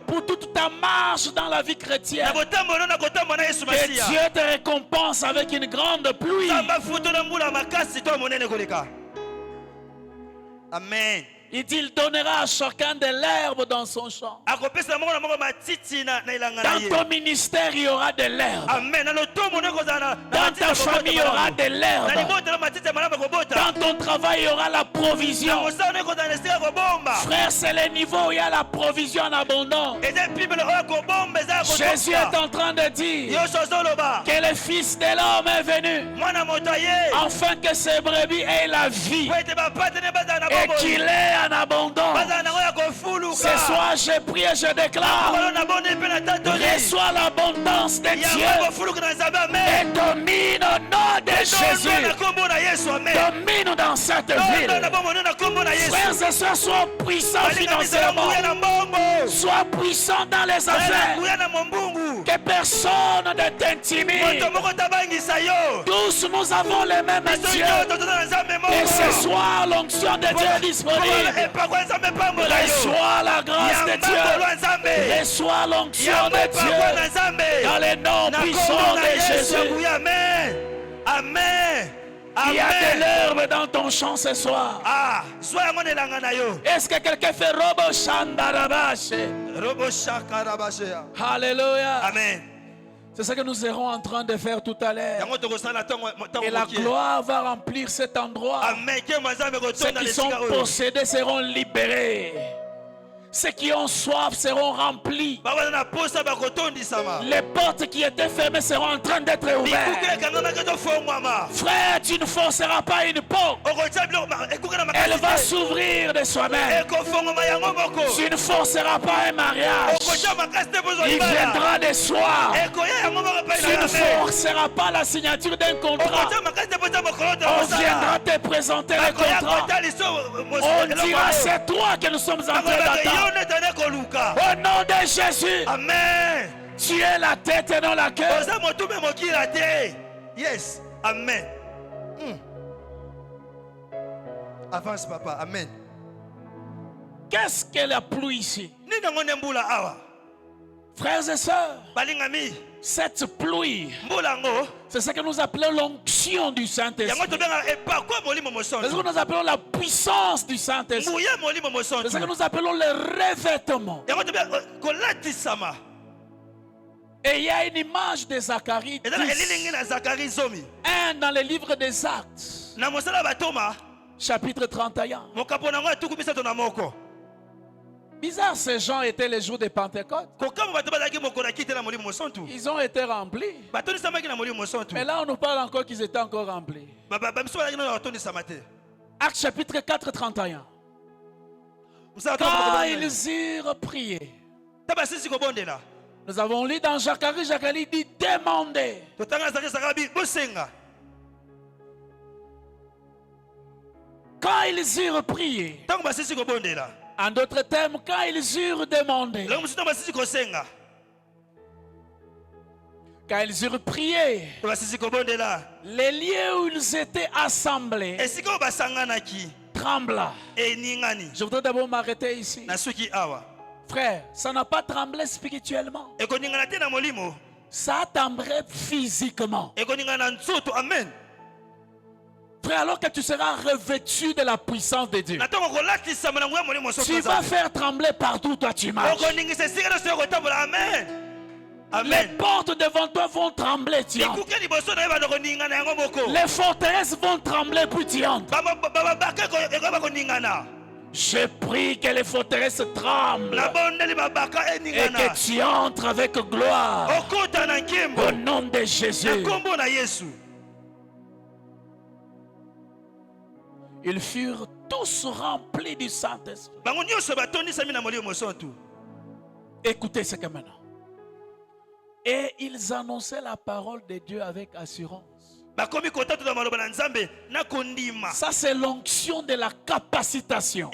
Speaker 1: pour toute ta marche dans la vie chrétienne, que Dieu te récompense avec une grande pluie.
Speaker 2: Amen.
Speaker 1: Il dit il donnera à chacun de l'herbe dans son champ. Dans ton ministère, il y aura de l'herbe. Dans ta famille, il y aura de l'herbe. Dans ton travail, il y aura la provision. Frère, c'est le niveau où il y a la provision en abondance. Jésus est en train de dire que le Fils de l'homme est venu afin que ses brebis aient la vie et qu'il est en abondance. Ce soir, je prie et je déclare: reçois l'abondance de Dieu et domine au nom de Jésus. Domine dans cette ville. Frères et sœurs, sois puissants financièrement. Sois puissant dans les affaires. Que personne ne t'intimide. Tous nous avons les mêmes dieux. Et ce soir, l'onction de Dieu est disponible. Reçois la grâce de Dieu. Reçois l'onction de Dieu. Dans le nom puissant de Jésus.
Speaker 2: Amen.
Speaker 1: Il y a de l'herbe dans ton champ ce soir. Est-ce que quelqu'un fait Robo Shandarabash? Alléluia.
Speaker 2: Amen.
Speaker 1: C'est ce que nous serons en train de faire tout à l'heure. Et la gloire va remplir cet endroit. Ceux qui sont possédés seront libérés. Ceux qui ont soif seront remplis. Les portes qui étaient fermées seront en train d'être ouvertes. Frère, tu ne forceras pas une porte. Elle va s'ouvrir de soi-même. Tu ne forceras pas un mariage. Il viendra de soi. Tu ne forceras pas la signature d'un contrat. On viendra te présenter le contrat. On dira: c'est toi que nous sommes en train d'attendre. Au nom de Jésus.
Speaker 2: Amen.
Speaker 1: Tu es la tête et non la queue.
Speaker 2: Yes. Amen. Avance, papa. Amen.
Speaker 1: Qu'est-ce que la pluie ici? Frères et sœurs, cette pluie, c'est ce que nous appelons l'onction du Saint-Esprit. C'est ce que nous appelons la puissance du Saint-Esprit. C'est ce que nous appelons le revêtement. Et il y a une image de Zacharie 10. Dans le livre des Actes, chapitre 31. Bizarre, ces gens étaient les jours de Pentecôte. Ils ont été remplis. Mais là, on nous parle encore qu'ils étaient encore remplis. Acte chapitre 4, 31. Quand ils eurent prié, nous avons lu dans Zacharie, Zacharie dit demandez. Quand ils eurent prié, en d'autres termes, quand ils eurent demandé, quand ils eurent prié, les lieux où ils étaient assemblés trembla. Je voudrais d'abord m'arrêter ici. Frère, ça n'a pas tremblé spirituellement. Ça a tremblé physiquement.
Speaker 2: Amen.
Speaker 1: Frère, alors que tu seras revêtu de la puissance de Dieu, tu vas faire trembler partout où toi tu marches. Les portes devant toi vont trembler, tu entres. Les forteresses vont trembler, puis tu entres. Je prie que les forteresses tremblent et que tu entres avec gloire au nom de Jésus. Ils furent tous remplis du Saint-Esprit. Écoutez ce que maintenant. Et ils annonçaient la parole de Dieu avec assurance. Ça, c'est l'onction de la capacitation.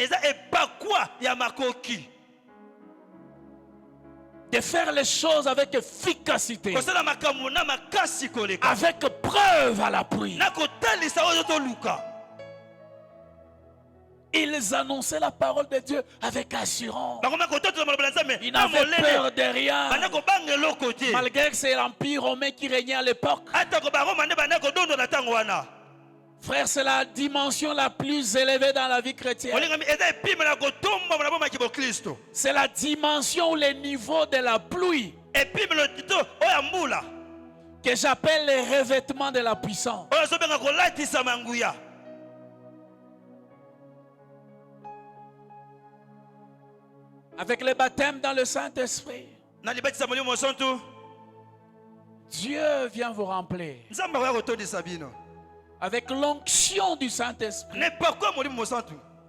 Speaker 1: De faire les choses avec efficacité. Avec preuve à l'appui. Ils annonçaient la parole de Dieu avec assurance. Ils n'avaient peur de rien. Malgré que c'est l'Empire romain qui régnait à l'époque. Frère, c'est la dimension la plus élevée dans la vie chrétienne. C'est la dimension ou le niveau de la pluie que j'appelle les revêtements de la puissance. Avec le baptême dans le Saint-Esprit, Dieu vient vous remplir. Avec l'onction du Saint-Esprit,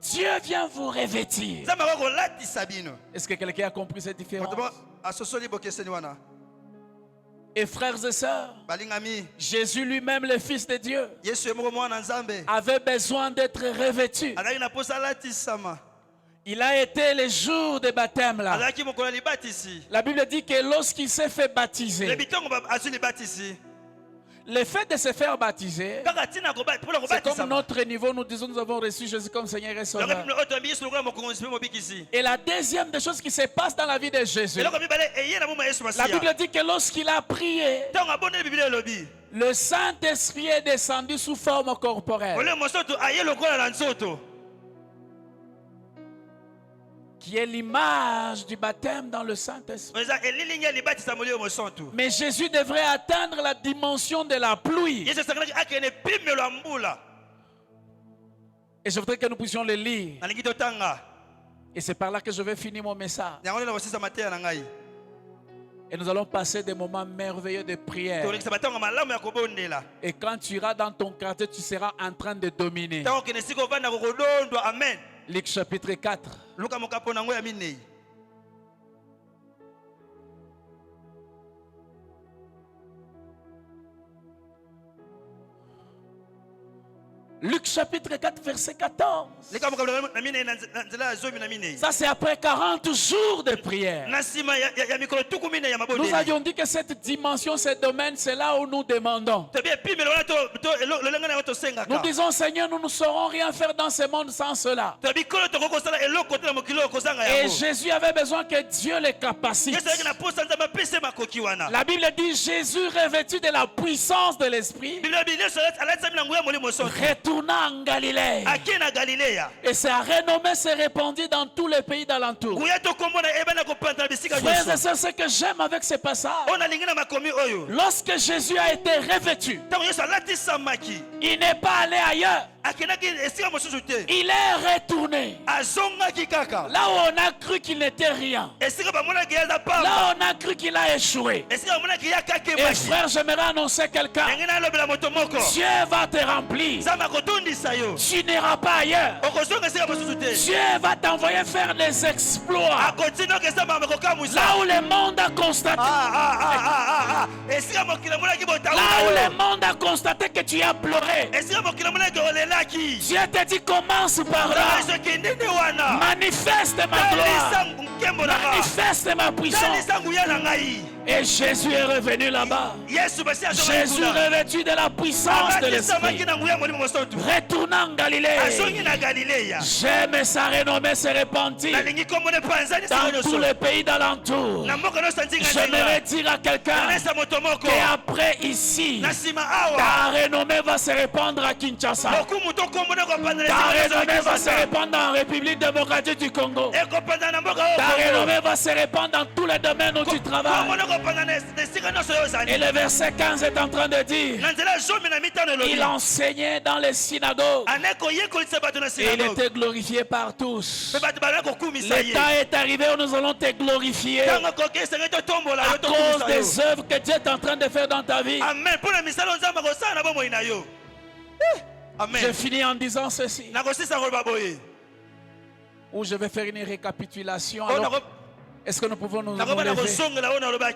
Speaker 1: Dieu vient vous revêtir. Est-ce que quelqu'un a compris cette différence? Et frères et sœurs, Jésus lui-même, le Fils de Dieu, avait besoin d'être revêtu. Il a été le jour de baptême là. La Bible dit que lorsqu'il s'est fait baptiser, le fait de se faire baptiser, c'est comme notre niveau, nous disons nous avons reçu Jésus comme Seigneur et Sauveur. Et la deuxième des choses qui se passe dans la vie de Jésus, la Bible dit que lorsqu'il a prié, le Saint-Esprit est descendu sous forme corporelle, qui est l'image du baptême dans le Saint-Esprit. Mais Jésus devrait atteindre la dimension de la pluie. Et je voudrais que nous puissions le lire. Et c'est par là que je vais finir mon message. Et nous allons passer des moments merveilleux de prière. Et quand tu iras dans ton quartier, tu seras en train de dominer. Luc chapitre 4. Luc chapitre 4 verset 14. Ça c'est après 40 jours de prière. Nous avions dit que cette dimension, ce domaine, c'est là où nous demandons. Nous disons Seigneur, nous ne saurons rien faire dans ce monde sans cela. Et Jésus avait besoin que Dieu le capacite. La Bible dit Jésus revêtu de la puissance de l'Esprit retourna en Galilée. Et sa renommée s'est répandue dans tous les pays d'alentour. Frères et sœurs, ce que j'aime avec ce passage, lorsque Jésus a été revêtu, il n'est pas allé ailleurs. Il est retourné là où on a cru qu'il n'était rien, là où on a cru qu'il a échoué. Et frère, j'aimerais annoncer quelqu'un. Dieu va te remplir. Tu n'iras pas ailleurs. Dieu va t'envoyer faire des exploits là où le monde a constaté. Là où le monde a constaté que tu as pleuré, Dieu te dit commence par là. Manifeste ma gloire, manifeste ma puissance. Et Jésus est revenu là-bas. Jésus revêtu de la puissance de l'Esprit, retournant en Galilée. J'aime sa renommée se répandit dans tous les pays d'alentour. J'aimerais dire à quelqu'un qu'après ici, ta renommée va se répandre à Kinshasa. Ta renommée va se répandre en République démocratique du Congo. Ta renommée va se répandre dans tous les domaines où tu travailles. Et le verset 15 est en train de dire, il enseignait dans les synagogues et il était glorifié par tous. Le temps est arrivé où nous allons te glorifier à cause des œuvres que Dieu est en train de faire dans ta vie. Je finis en disant ceci, où je vais faire une récapitulation. Alors, est-ce que nous pouvons nous lever?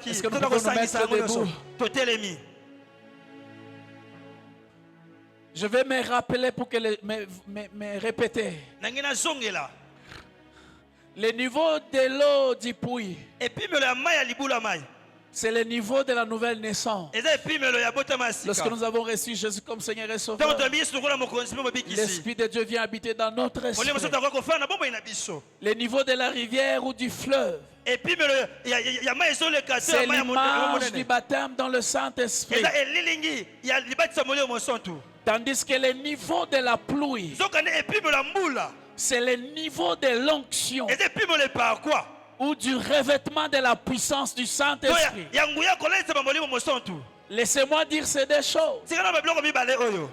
Speaker 1: Est-ce que nous pouvons nous mettre debout? Je vais me rappeler pour que me répéter. Le niveau de l'eau du puits, c'est le niveau de la nouvelle naissance. Lorsque nous avons reçu Jésus comme Seigneur et Sauveur, l'Esprit de Dieu vient habiter dans notre esprit. Le niveau de la rivière ou du fleuve, c'est l'image du baptême dans le Saint-Esprit. Tandis que le niveau de la pluie, c'est le niveau de l'onction ou du revêtement de la puissance du Saint-Esprit. Laissez-moi dire ces deux choses.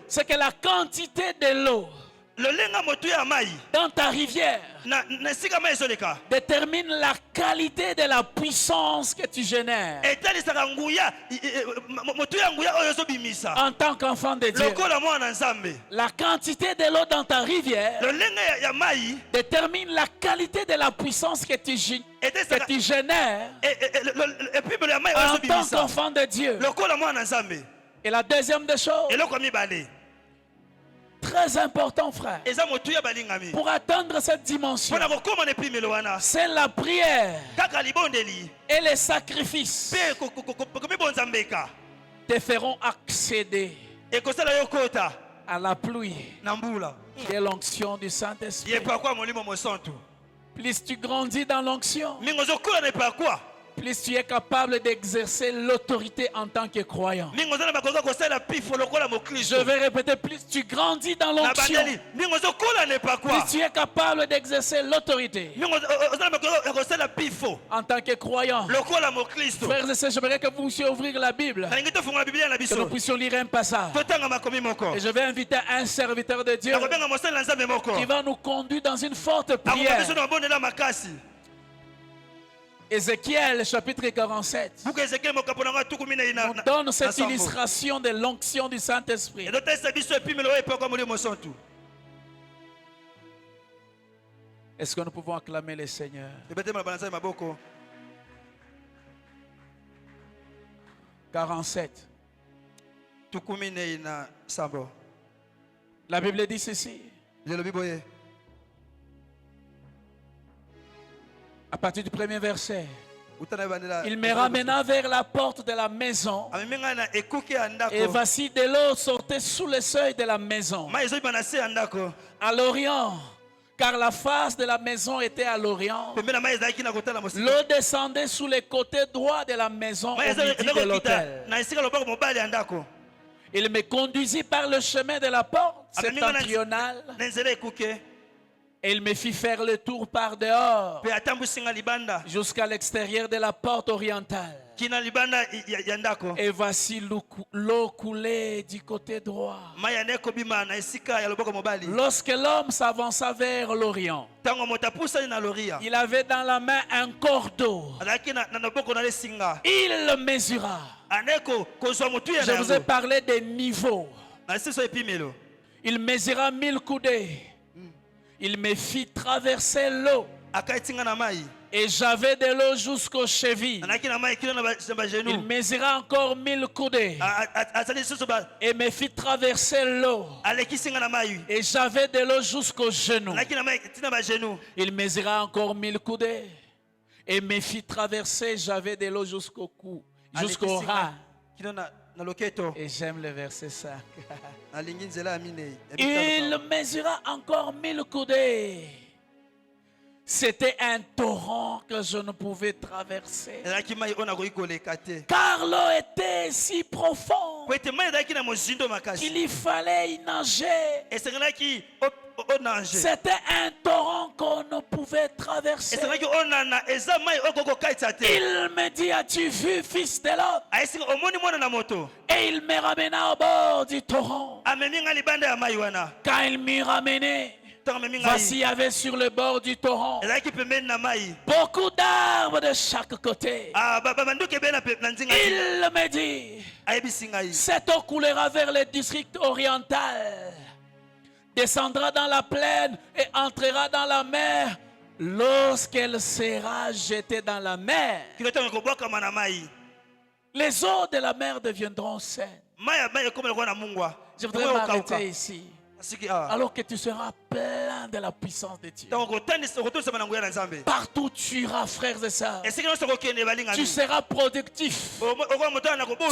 Speaker 1: C'est que la quantité de l'eau dans ta rivière détermine la qualité de la puissance que tu génères en tant qu'enfant de Dieu. La quantité de l'eau dans ta rivière détermine la qualité de la puissance que tu génères en tant qu'enfant de Dieu. Et la deuxième des choses, très important, frère, pour atteindre cette dimension, c'est la prière et les sacrifices te feront accéder à la pluie et l'onction du Saint-Esprit. Plus tu grandis dans l'onction, plus tu es capable d'exercer l'autorité en tant que croyant. Je vais répéter, plus tu grandis dans l'onction, plus tu es capable d'exercer l'autorité en tant que croyant. Frères et sœurs, j'aimerais que vous puissiez ouvrir la Bible, que nous puissions lire un passage. Et je vais inviter un serviteur de Dieu qui va nous conduire dans une forte prière. Ézéchiel chapitre 47 nous donne cette illustration de l'onction du Saint-Esprit. Est-ce que nous pouvons acclamer le Seigneur? 47. La Bible dit ceci. À partir du premier verset, il me ramena vers la porte de la maison, et voici de l'eau sortait sous le seuil de la maison, à l'orient, car la face de la maison était à l'orient. L'eau descendait sous le côté droit de la maison au midi de l'autel. Il me conduisit par le chemin de la porte septentrionale, et il me fit faire le tour par dehors jusqu'à l'extérieur de la porte orientale. Et voici l'eau coulait du côté droit. Lorsque l'homme s'avança vers l'orient, il avait dans la main un cordeau. Il le mesura. Je vous ai parlé des niveaux. Il mesura 1000 coudées. Il me fit traverser l'eau. Et j'avais de l'eau jusqu'aux chevilles. Il mesura encore 1000 coudées. Et me fit traverser l'eau. Et j'avais de l'eau jusqu'aux genoux. Il mesura encore 1000 coudées. Et me fit traverser, j'avais de l'eau jusqu'au cou, jusqu'au rein. Et j'aime le verset 5. Il mesura encore 1000 coudées. C'était un torrent que je ne pouvais traverser, car l'eau était si profonde qu'il y fallait y nager. C'était un torrent qu'on ne pouvait traverser. Il me dit, as-tu vu, fils de l'homme? Et il me ramena au bord du torrent. Quand il m'y ramenait, voici, il y avait sur le bord du torrent beaucoup d'arbres de chaque côté. Il me dit, cette eau coulera vers le district oriental, descendra dans la plaine et entrera dans la mer. Lorsqu'elle sera jetée dans la mer, les eaux de la mer deviendront saines. Je voudrais m'arrêter ici. Alors que tu seras plein de la puissance de Dieu. Partout tu iras, frères et sœurs, tu seras productif.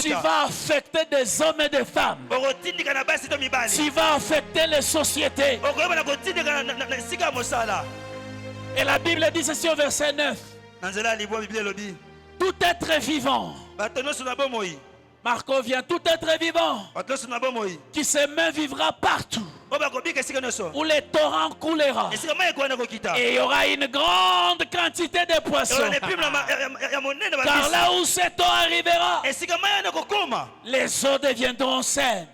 Speaker 1: Tu vas affecter des hommes et des femmes. Tu vas affecter les sociétés. Et la Bible dit ceci au verset 9. Tout être vivant Marco vient, tout être vivant qui se met vivra partout où les torrents coulera. Et il y aura une grande quantité de poissons. Car là où cet eau arrivera, les eaux deviendront saines.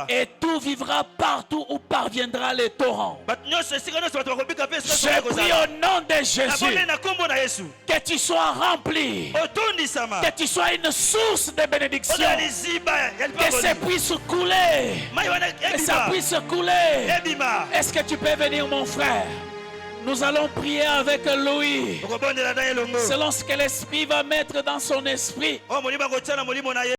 Speaker 1: Et tout vivra partout où parviendra les torrents. Je prie au nom de Jésus que tu sois rempli, que tu sois une source de bénédiction, que ça puisse couler, que ça puisse couler. Est-ce que tu peux venir, mon frère? Nous allons prier avec Louis selon ce que l'Esprit va mettre dans son esprit.